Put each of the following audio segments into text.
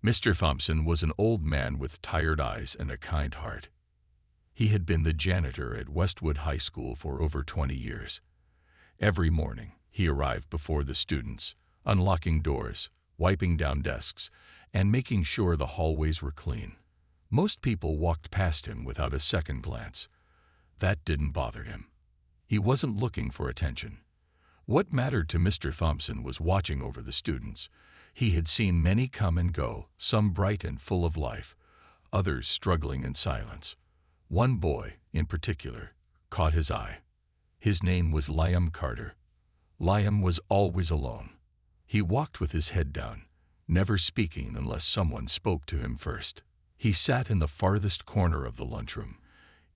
Mr. Thompson was an old man with tired eyes and a kind heart. He had been the janitor at Westwood High School for over 20 years. Every morning, he arrived before the students, unlocking doors, wiping down desks, and making sure the hallways were clean. Most people walked past him without a second glance. That didn't bother him. He wasn't looking for attention. What mattered to Mr. Thompson was watching over the students. He had seen many come and go, some bright and full of life, others struggling in silence. One boy, in particular, caught his eye. His name was Liam Carter. Liam was always alone. He walked with his head down, never speaking unless someone spoke to him first. He sat in the farthest corner of the lunchroom,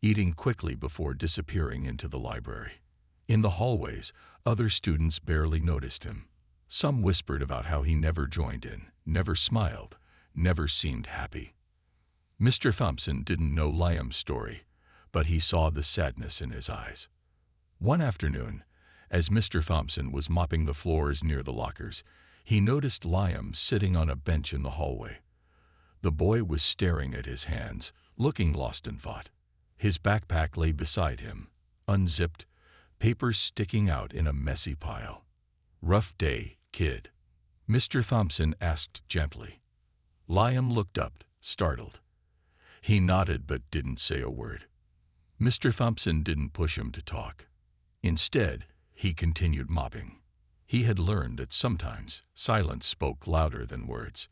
eating quickly before disappearing into the library. In the hallways, other students barely noticed him. Some whispered about how he never joined in, never smiled, never seemed happy. Mr. Thompson didn't know Liam's story, but he saw the sadness in his eyes. One afternoon, as Mr. Thompson was mopping the floors near the lockers, he noticed Liam sitting on a bench in the hallway. The boy was staring at his hands, looking lost in thought. His backpack lay beside him, unzipped, papers sticking out in a messy pile. "Rough day, kid?" Mr. Thompson asked gently. Liam looked up, startled. He nodded but didn't say a word. Mr. Thompson didn't push him to talk. Instead, he continued mopping. He had learned that sometimes silence spoke louder than words.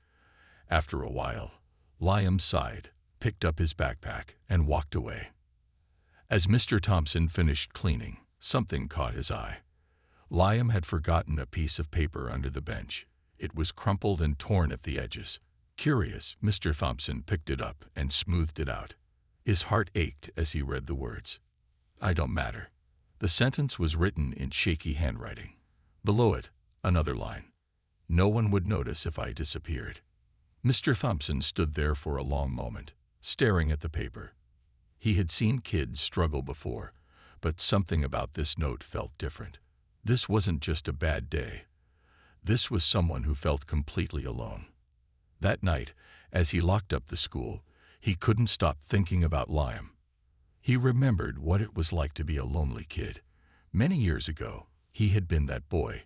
After a while, Liam sighed, picked up his backpack, and walked away. As Mr. Thompson finished cleaning, something caught his eye. Liam had forgotten a piece of paper under the bench. It was crumpled and torn at the edges. Curious, Mr. Thompson picked it up and smoothed it out. His heart ached as he read the words. "I don't matter." The sentence was written in shaky handwriting. Below it, another line. "No one would notice if I disappeared." Mr. Thompson stood there for a long moment, staring at the paper. He had seen kids struggle before, but something about this note felt different. This wasn't just a bad day. This was someone who felt completely alone. That night, as he locked up the school, he couldn't stop thinking about Liam. He remembered what it was like to be a lonely kid. Many years ago, he had been that boy,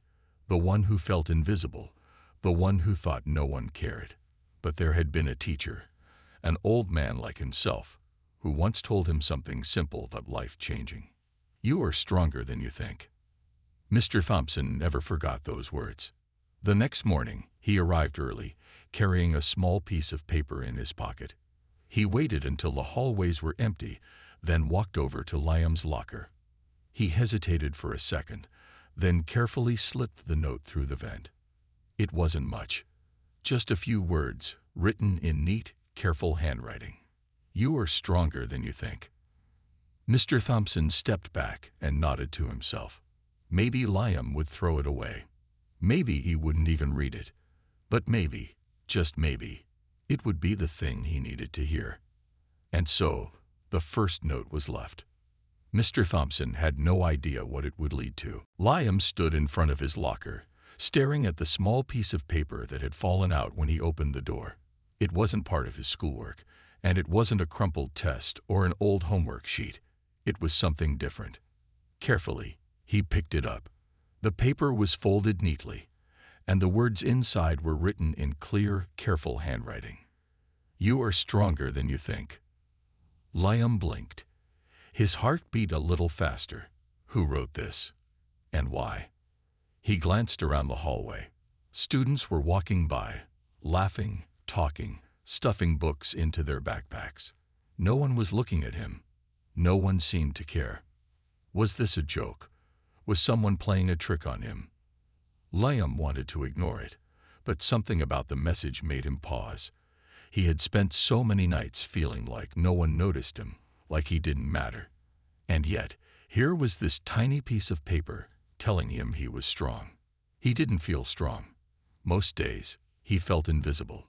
the one who felt invisible, the one who thought no one cared. But there had been a teacher, an old man like himself, who once told him something simple but life-changing. "You are stronger than you think." Mr. Thompson never forgot those words. The next morning, he arrived early, carrying a small piece of paper in his pocket. He waited until the hallways were empty, then walked over to Liam's locker. He hesitated for a second, then carefully slipped the note through the vent. It wasn't much, just a few words, written in neat, careful handwriting. "You are stronger than you think." Mr. Thompson stepped back and nodded to himself. Maybe Liam would throw it away. Maybe he wouldn't even read it. But maybe, just maybe, it would be the thing he needed to hear. And so, the first note was left. Mr. Thompson had no idea what it would lead to. Liam stood in front of his locker, staring at the small piece of paper that had fallen out when he opened the door. It wasn't part of his schoolwork, and it wasn't a crumpled test or an old homework sheet. It was something different. Carefully, he picked it up. The paper was folded neatly, and the words inside were written in clear, careful handwriting. "You are stronger than you think." Liam blinked. His heart beat a little faster. Who wrote this? And why? He glanced around the hallway. Students were walking by, laughing, talking, stuffing books into their backpacks. No one was looking at him. No one seemed to care. Was this a joke? Was someone playing a trick on him? Liam wanted to ignore it, but something about the message made him pause. He had spent so many nights feeling like no one noticed him, like he didn't matter. And yet, here was this tiny piece of paper telling him he was strong. He didn't feel strong. Most days, he felt invisible.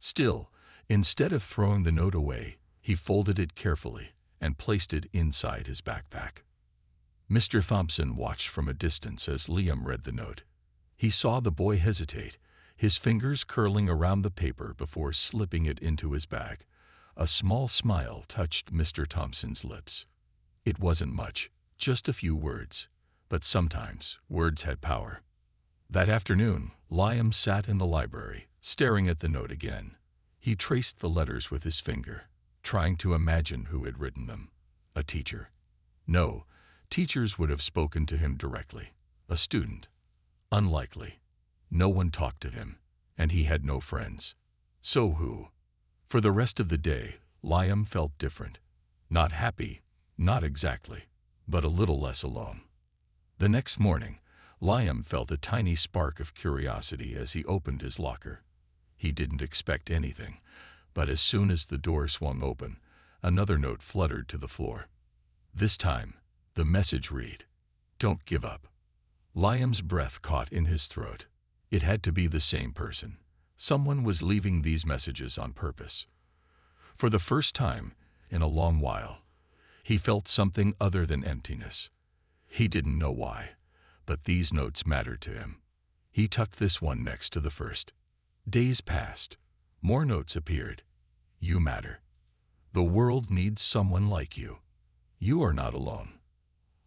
Still, instead of throwing the note away, he folded it carefully and placed it inside his backpack. Mr. Thompson watched from a distance as Liam read the note. He saw the boy hesitate, his fingers curling around the paper before slipping it into his bag. A small smile touched Mr. Thompson's lips. It wasn't much, just a few words, but sometimes words had power. That afternoon, Liam sat in the library, staring at the note again. He traced the letters with his finger, trying to imagine who had written them. A teacher. No, teachers would have spoken to him directly. A student. Unlikely. No one talked to him, and he had no friends. So who? For the rest of the day, Liam felt different. Not happy, not exactly, but a little less alone. The next morning, Liam felt a tiny spark of curiosity as he opened his locker. He didn't expect anything, but as soon as the door swung open, another note fluttered to the floor. This time, the message read, "Don't give up." Liam's breath caught in his throat. It had to be the same person. Someone was leaving these messages on purpose. For the first time in a long while, he felt something other than emptiness. He didn't know why, but these notes mattered to him. He tucked this one next to the first. Days passed. More notes appeared. You matter. The world needs someone like you. You are not alone.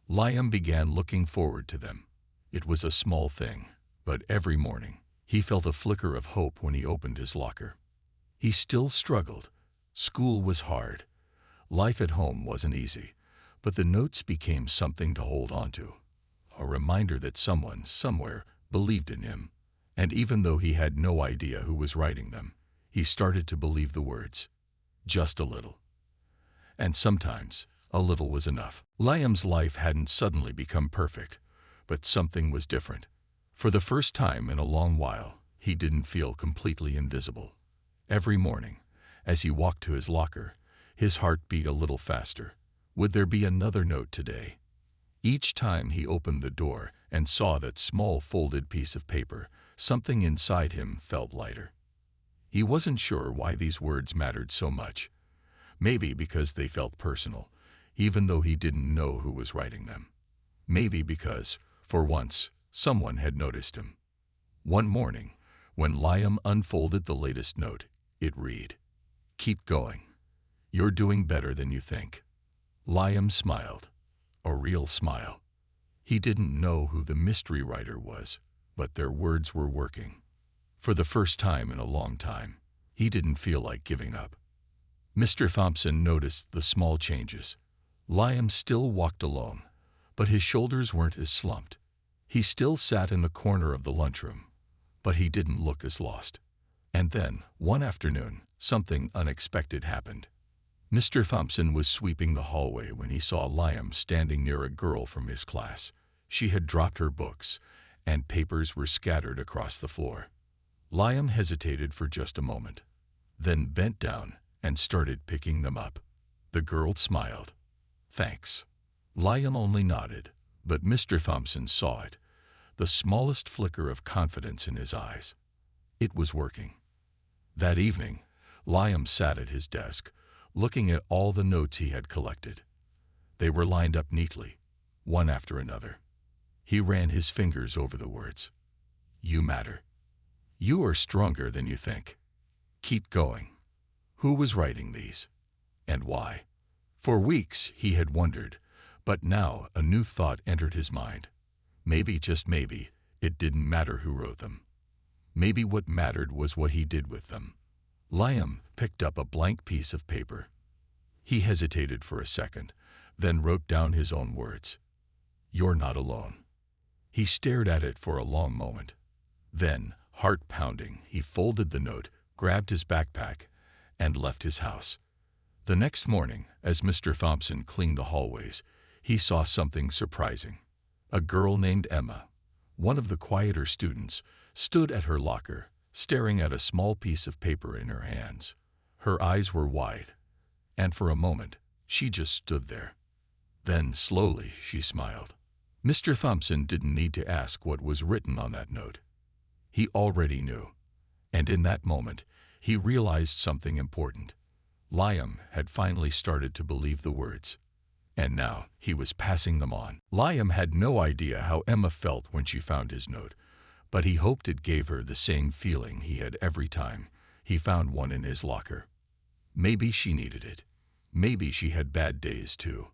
Liam began looking forward to them. It was a small thing, but every morning he felt a flicker of hope when he opened his locker. He still struggled. School was hard. Life at home wasn't easy, but the notes became something to hold on to. A reminder that someone, somewhere, believed in him. And even though he had no idea who was writing them, he started to believe the words. Just a little. And sometimes, a little was enough. Liam's life hadn't suddenly become perfect, but something was different. For the first time in a long while, he didn't feel completely invisible. Every morning, as he walked to his locker, his heart beat a little faster. Would there be another note today? Each time he opened the door and saw that small folded piece of paper, something inside him felt lighter. He wasn't sure why these words mattered so much. Maybe because they felt personal, even though he didn't know who was writing them. Maybe because, for once, someone had noticed him. One morning, when Liam unfolded the latest note, it read, "Keep going. You're doing better than you think." Liam smiled. A real smile. He didn't know who the mystery writer was, but their words were working. For the first time in a long time, he didn't feel like giving up. Mr. Thompson noticed the small changes. Liam still walked alone, but his shoulders weren't as slumped. He still sat in the corner of the lunchroom, but he didn't look as lost. And then, one afternoon, something unexpected happened. Mr. Thompson was sweeping the hallway when he saw Liam standing near a girl from his class. She had dropped her books, and papers were scattered across the floor. Liam hesitated for just a moment, then bent down and started picking them up. The girl smiled. "Thanks." Liam only nodded, but Mr. Thompson saw it, the smallest flicker of confidence in his eyes. It was working. That evening, Liam sat at his desk, looking at all the notes he had collected. They were lined up neatly, one after another. He ran his fingers over the words. You matter. You are stronger than you think. Keep going. Who was writing these? And why? For weeks he had wondered, but now a new thought entered his mind. Maybe, just maybe, it didn't matter who wrote them. Maybe what mattered was what he did with them. Liam picked up a blank piece of paper. He hesitated for a second, then wrote down his own words. You're not alone. He stared at it for a long moment. Then, heart pounding, he folded the note, grabbed his backpack, and left his house. The next morning, as Mr. Thompson cleaned the hallways, he saw something surprising. A girl named Emma, one of the quieter students, stood at her locker, staring at a small piece of paper in her hands. Her eyes were wide, and for a moment, she just stood there. Then, slowly, she smiled. Mr. Thompson didn't need to ask what was written on that note. He already knew. And in that moment, he realized something important. Liam had finally started to believe the words. And now, he was passing them on. Liam had no idea how Emma felt when she found his note, but he hoped it gave her the same feeling he had every time he found one in his locker. Maybe she needed it. Maybe she had bad days too.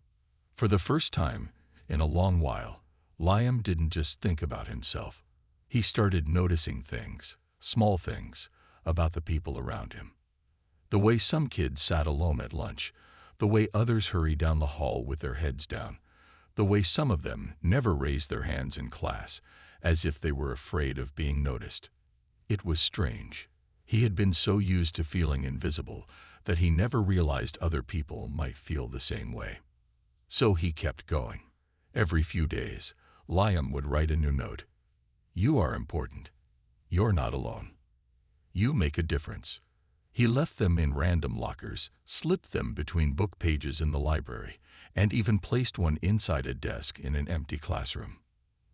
For the first time in a long while, Liam didn't just think about himself. He started noticing things, small things, about the people around him. The way some kids sat alone at lunch, the way others hurried down the hall with their heads down, the way some of them never raised their hands in class, as if they were afraid of being noticed. It was strange. He had been so used to feeling invisible that he never realized other people might feel the same way. So he kept going. Every few days, Liam would write a new note. "You are important. You're not alone. You make a difference." He left them in random lockers, slipped them between book pages in the library, and even placed one inside a desk in an empty classroom.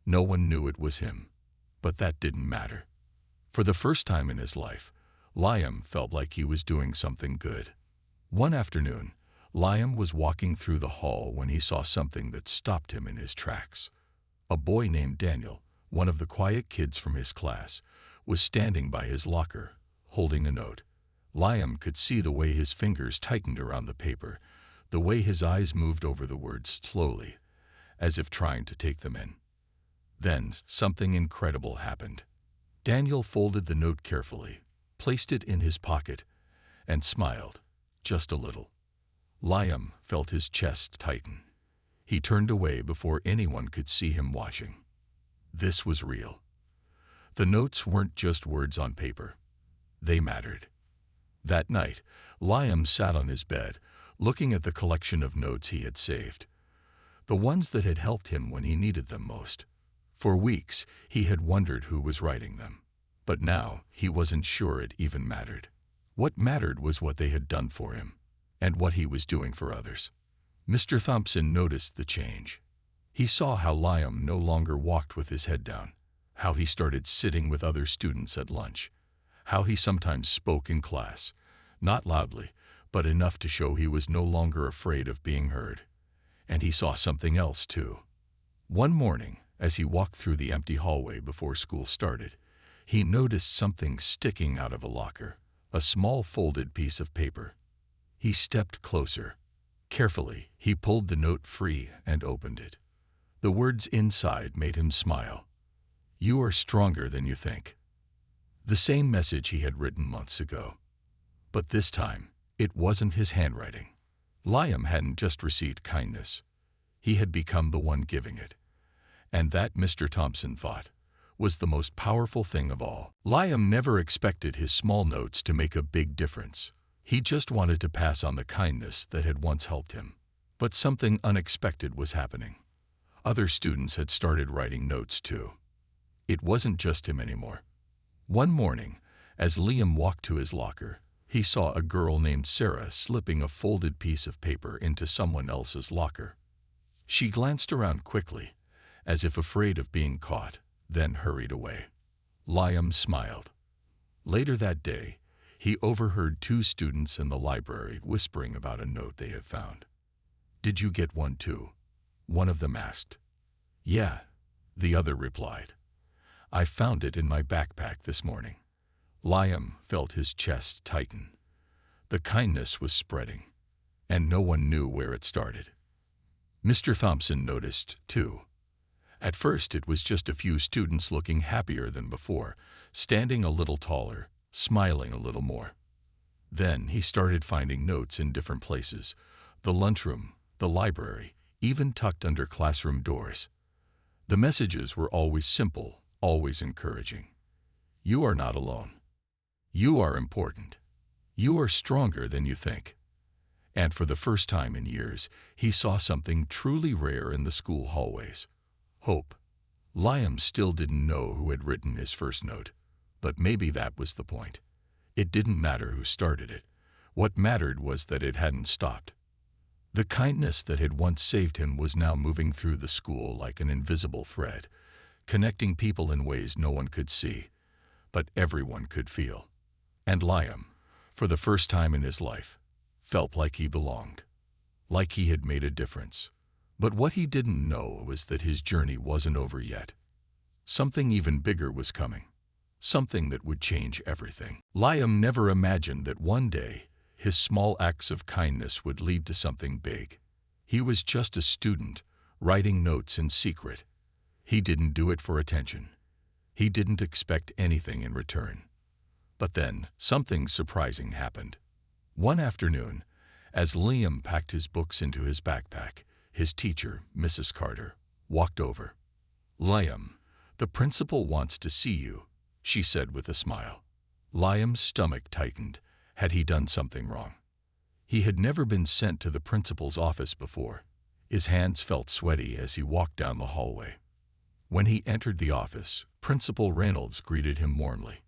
No one knew it was him, but that didn't matter. For the first time in his life, Liam felt like he was doing something good. One afternoon, Liam was walking through the hall when he saw something that stopped him in his tracks. A boy named Daniel, one of the quiet kids from his class, was standing by his locker, holding a note. Liam could see the way his fingers tightened around the paper, the way his eyes moved over the words slowly, as if trying to take them in. Then something incredible happened. Daniel folded the note carefully, placed it in his pocket, and smiled, just a little. Liam felt his chest tighten. He turned away before anyone could see him watching. This was real. The notes weren't just words on paper. They mattered. That night, Liam sat on his bed, looking at the collection of notes he had saved. The ones that had helped him when he needed them most. For weeks, he had wondered who was writing them. But now, he wasn't sure it even mattered. What mattered was what they had done for him, and what he was doing for others. Mr. Thompson noticed the change. He saw how Liam no longer walked with his head down, how he started sitting with other students at lunch, how he sometimes spoke in class, not loudly, but enough to show he was no longer afraid of being heard. And he saw something else too. One morning, as he walked through the empty hallway before school started, he noticed something sticking out of a locker, a small folded piece of paper. He stepped closer. Carefully, he pulled the note free and opened it. The words inside made him smile. "You are stronger than you think." The same message he had written months ago. But this time, it wasn't his handwriting. Liam hadn't just received kindness. He had become the one giving it. And that, Mr. Thompson thought, was the most powerful thing of all. Liam never expected his small notes to make a big difference. He just wanted to pass on the kindness that had once helped him. But something unexpected was happening. Other students had started writing notes too. It wasn't just him anymore. One morning, as Liam walked to his locker, he saw a girl named Sarah slipping a folded piece of paper into someone else's locker. She glanced around quickly, as if afraid of being caught, then hurried away. Liam smiled. Later that day, he overheard two students in the library whispering about a note they had found. "Did you get one too?" one of them asked. "Yeah," the other replied. "I found it in my backpack this morning." Liam felt his chest tighten. The kindness was spreading, and no one knew where it started. Mr. Thompson noticed, too. At first, it was just a few students looking happier than before, standing a little taller, smiling a little more. Then he started finding notes in different places, the lunchroom, the library, even tucked under classroom doors. The messages were always simple, always encouraging. "You are not alone. You are important. You are stronger than you think." And for the first time in years, he saw something truly rare in the school hallways. Hope. Liam still didn't know who had written his first note, but maybe that was the point. It didn't matter who started it. What mattered was that it hadn't stopped. The kindness that had once saved him was now moving through the school like an invisible thread, connecting people in ways no one could see, but everyone could feel. And Liam, for the first time in his life, felt like he belonged, like he had made a difference. But what he didn't know was that his journey wasn't over yet. Something even bigger was coming. Something that would change everything. Liam never imagined that one day his small acts of kindness would lead to something big. He was just a student, writing notes in secret. He didn't do it for attention. He didn't expect anything in return. But then, something surprising happened. One afternoon, as Liam packed his books into his backpack, his teacher, Mrs. Carter, walked over. "Liam, the principal wants to see you," she said with a smile. Liam's stomach tightened. Had he done something wrong? He had never been sent to the principal's office before. His hands felt sweaty as he walked down the hallway. When he entered the office, Principal Reynolds greeted him warmly.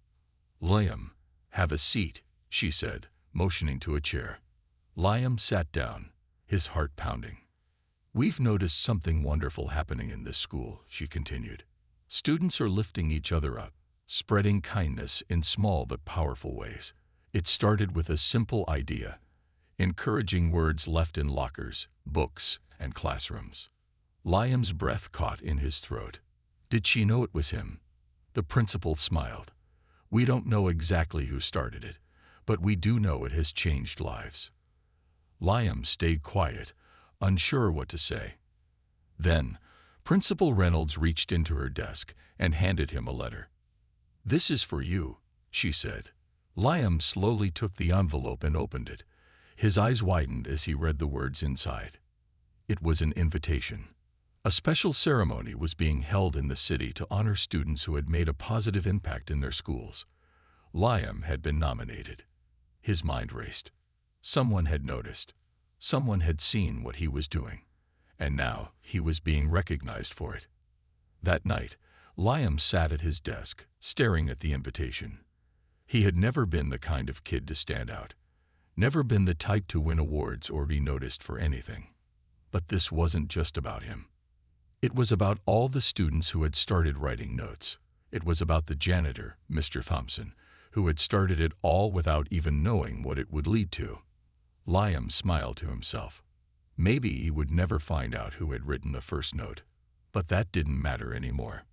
"Liam, have a seat," she said, motioning to a chair. Liam sat down, his heart pounding. "We've noticed something wonderful happening in this school," she continued. "Students are lifting each other up, spreading kindness in small but powerful ways. It started with a simple idea, encouraging words left in lockers, books, and classrooms." Liam's breath caught in his throat. Did she know it was him? The principal smiled. "We don't know exactly who started it, but we do know it has changed lives." Liam stayed quiet, unsure what to say. Then, Principal Reynolds reached into her desk and handed him a letter. "This is for you," she said. Liam slowly took the envelope and opened it. His eyes widened as he read the words inside. It was an invitation. A special ceremony was being held in the city to honor students who had made a positive impact in their schools. Liam had been nominated. His mind raced. Someone had noticed. Someone had seen what he was doing. And now he was being recognized for it. That night, Liam sat at his desk, staring at the invitation. He had never been the kind of kid to stand out. Never been the type to win awards or be noticed for anything. But this wasn't just about him. It was about all the students who had started writing notes. It was about the janitor, Mr. Thompson, who had started it all without even knowing what it would lead to. Liam smiled to himself. Maybe he would never find out who had written the first note. But that didn't matter anymore.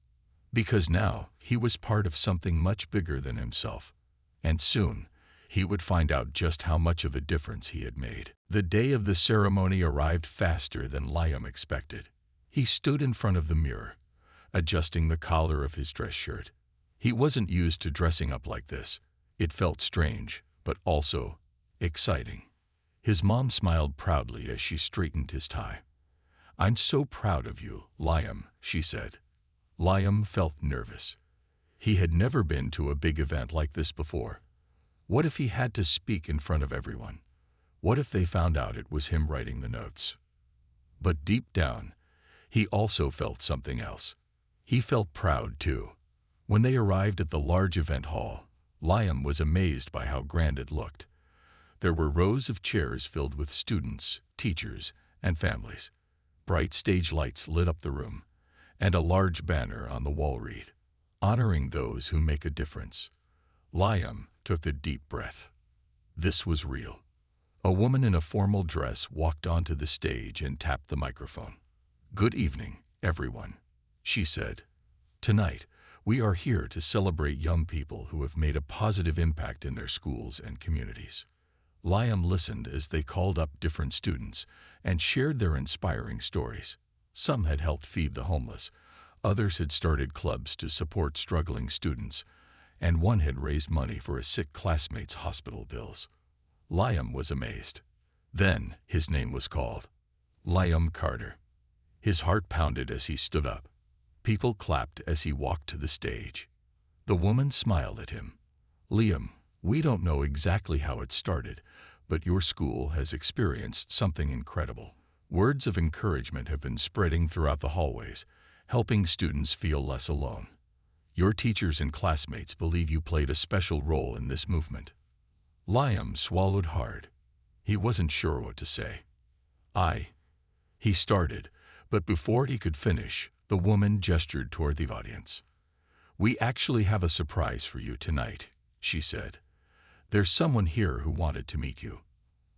Because now he was part of something much bigger than himself. And soon, he would find out just how much of a difference he had made. The day of the ceremony arrived faster than Liam expected. He stood in front of the mirror, adjusting the collar of his dress shirt. He wasn't used to dressing up like this. It felt strange, but also exciting. His mom smiled proudly as she straightened his tie. "I'm so proud of you, Liam," she said. Liam felt nervous. He had never been to a big event like this before. What if he had to speak in front of everyone? What if they found out it was him writing the notes? But deep down, he also felt something else. He felt proud, too. When they arrived at the large event hall, Liam was amazed by how grand it looked. There were rows of chairs filled with students, teachers, and families. Bright stage lights lit up the room, and a large banner on the wall read, "Honoring those who make a difference." Liam took a deep breath. This was real. A woman in a formal dress walked onto the stage and tapped the microphone. "Good evening, everyone," she said. "Tonight, we are here to celebrate young people who have made a positive impact in their schools and communities." Liam listened as they called up different students and shared their inspiring stories. Some had helped feed the homeless, others had started clubs to support struggling students, and one had raised money for a sick classmate's hospital bills. Liam was amazed. Then his name was called. Liam Carter. His heart pounded as he stood up. People clapped as he walked to the stage. The woman smiled at him. "Liam, we don't know exactly how it started, but your school has experienced something incredible. Words of encouragement have been spreading throughout the hallways, helping students feel less alone. Your teachers and classmates believe you played a special role in this movement." Liam swallowed hard. He wasn't sure what to say. He started, but before he could finish, the woman gestured toward the audience. "We actually have a surprise for you tonight," she said. "There's someone here who wanted to meet you."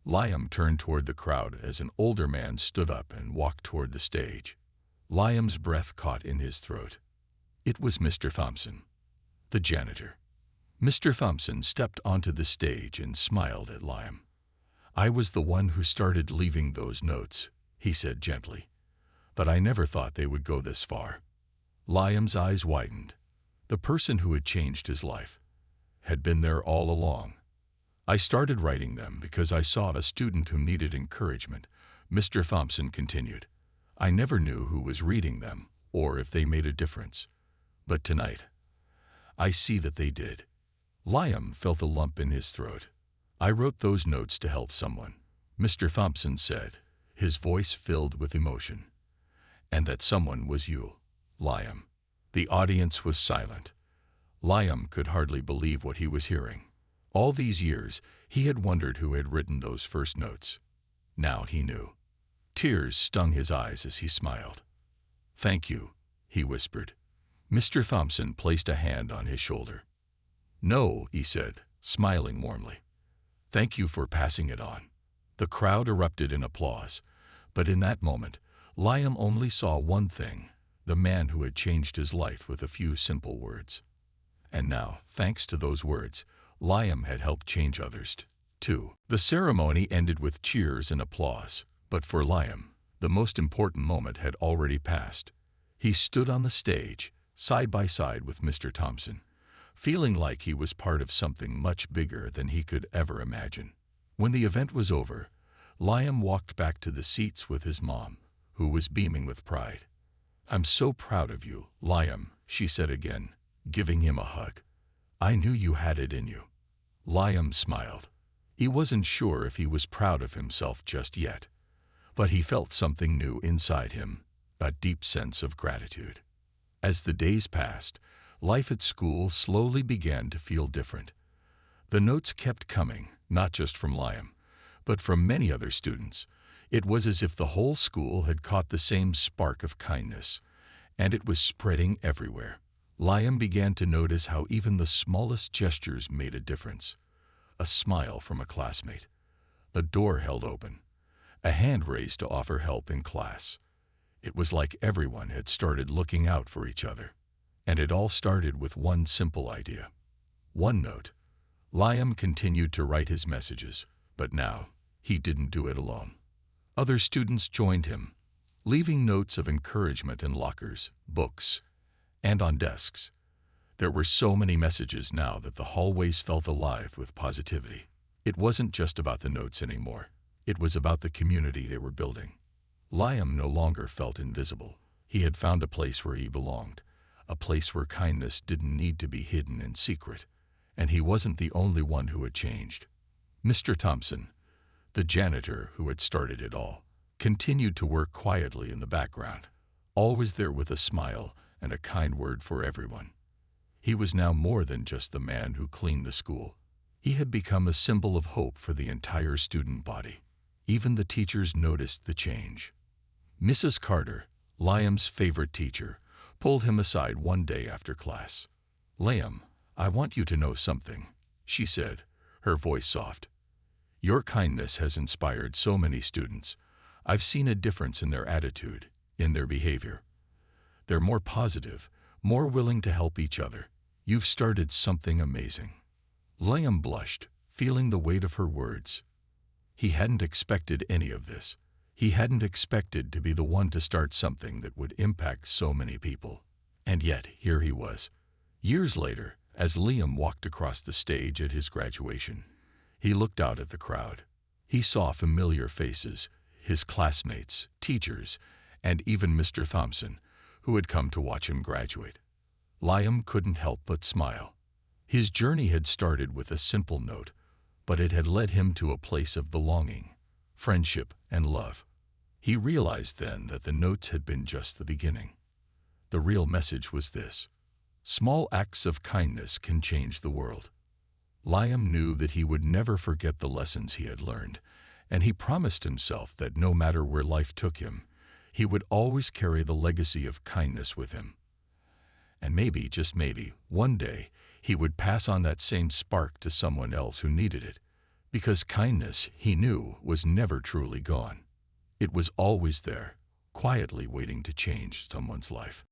Liam turned toward the crowd as an older man stood up and walked toward the stage. Liam's breath caught in his throat. It was Mr. Thompson, the janitor. Mr. Thompson stepped onto the stage and smiled at Liam. "I was the one who started leaving those notes," he said gently. "But I never thought they would go this far." Liam's eyes widened. The person who had changed his life had been there all along. "I started writing them because I saw a student who needed encouragement," Mr. Thompson continued. "I never knew who was reading them or if they made a difference. But tonight, I see that they did." Liam felt a lump in his throat. "I wrote those notes to help someone," Mr. Thompson said, his voice filled with emotion. "And that someone was you, Liam." The audience was silent. Liam could hardly believe what he was hearing. All these years, he had wondered who had written those first notes. Now he knew. Tears stung his eyes as he smiled. "Thank you," he whispered. Mr. Thompson placed a hand on his shoulder. "No," he said, smiling warmly. "Thank you for passing it on." The crowd erupted in applause, but in that moment, Liam only saw one thing: the man who had changed his life with a few simple words. And now, thanks to those words, Liam had helped change others, too. The ceremony ended with cheers and applause, but for Liam, the most important moment had already passed. He stood on the stage, side by side with Mr. Thompson, feeling like he was part of something much bigger than he could ever imagine. When the event was over, Liam walked back to the seats with his mom, who was beaming with pride. "I'm so proud of you, Liam," she said again, giving him a hug. "I knew you had it in you." Liam smiled. He wasn't sure if he was proud of himself just yet, but he felt something new inside him, a deep sense of gratitude. As the days passed, life at school slowly began to feel different. The notes kept coming, not just from Liam, but from many other students. It was as if the whole school had caught the same spark of kindness, and it was spreading everywhere. Liam began to notice how even the smallest gestures made a difference. A smile from a classmate, a door held open, a hand raised to offer help in class. It was like everyone had started looking out for each other. And it all started with one simple idea. One note. Liam continued to write his messages, but now he didn't do it alone. Other students joined him, leaving notes of encouragement in lockers, books, and on desks. There were so many messages now that the hallways felt alive with positivity. It wasn't just about the notes anymore. It was about the community they were building. Liam no longer felt invisible. He had found a place where he belonged, a place where kindness didn't need to be hidden in secret, and he wasn't the only one who had changed. Mr. Thompson, the janitor who had started it all, continued to work quietly in the background, always there with a smile and a kind word for everyone. He was now more than just the man who cleaned the school. He had become a symbol of hope for the entire student body. Even the teachers noticed the change. Mrs. Carter, Liam's favorite teacher, pulled him aside one day after class. "Liam, I want you to know something," she said, her voice soft. "Your kindness has inspired so many students. I've seen a difference in their attitude, in their behavior. They're more positive, more willing to help each other. You've started something amazing." Liam blushed, feeling the weight of her words. He hadn't expected any of this. He hadn't expected to be the one to start something that would impact so many people. And yet, here he was. Years later, as Liam walked across the stage at his graduation, he looked out at the crowd. He saw familiar faces, his classmates, teachers, and even Mr. Thompson, who had come to watch him graduate. Liam couldn't help but smile. His journey had started with a simple note, but it had led him to a place of belonging, friendship, and love. He realized then that the notes had been just the beginning. The real message was this: small acts of kindness can change the world. Liam knew that he would never forget the lessons he had learned, and he promised himself that no matter where life took him, he would always carry the legacy of kindness with him. And maybe, just maybe, one day, he would pass on that same spark to someone else who needed it, because kindness, he knew, was never truly gone. It was always there, quietly waiting to change someone's life.